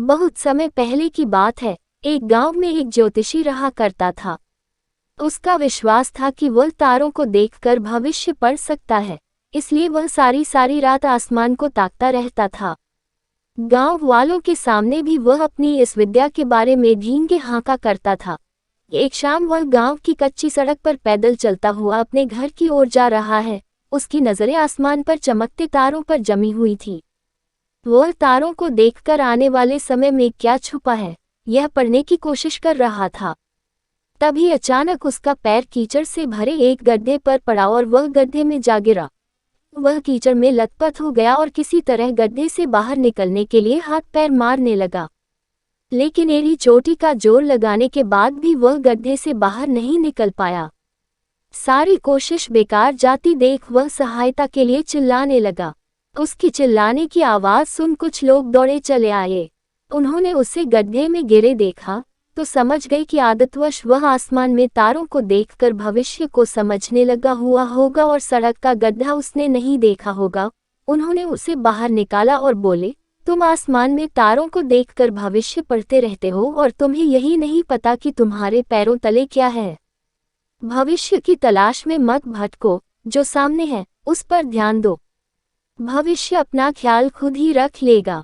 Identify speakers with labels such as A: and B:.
A: बहुत समय पहले की बात है। एक गांव में एक ज्योतिषी रहा करता था। उसका विश्वास था कि वह तारों को देखकर भविष्य पढ़ सकता है, इसलिए वह सारी सारी रात आसमान को ताकता रहता था। गांव वालों के सामने भी वह अपनी इस विद्या के बारे में घींगे हाँका करता था। एक शाम वह गांव की कच्ची सड़क पर पैदल चलता हुआ अपने घर की ओर जा रहा है। उसकी नजरें आसमान पर चमकते तारों पर जमी हुई थी। वह तारों को देखकर आने वाले समय में क्या छुपा है, यह पढ़ने की कोशिश कर रहा था। तभी अचानक उसका पैर कीचड़ से भरे एक गड्ढे पर पड़ा और वह गड्ढे में जा गिरा। वह कीचड़ में लथपथ हो गया और किसी तरह गड्ढे से बाहर निकलने के लिए हाथ पैर मारने लगा। लेकिन एड़ी चोटी का जोर लगाने के बाद भी वह गड्ढे से बाहर नहीं निकल पाया। सारी कोशिश बेकार जाती देख वह सहायता के लिए चिल्लाने लगा। उसकी चिल्लाने की आवाज़ सुन कुछ लोग दौड़े चले आए। उन्होंने उसे गड्ढे में गिरे देखा तो समझ गए कि आदतवश वह आसमान में तारों को देखकर भविष्य को समझने लगा हुआ होगा और सड़क का गड्ढा उसने नहीं देखा होगा। उन्होंने उसे बाहर निकाला और बोले, तुम आसमान में तारों को देखकर भविष्य पढ़ते रहते हो और तुम्हें यही नहीं पता कि तुम्हारे पैरों तले क्या है। भविष्य की तलाश में मत भटको, जो सामने है उस पर ध्यान दो। भविष्य अपना ख्याल खुद ही रख लेगा।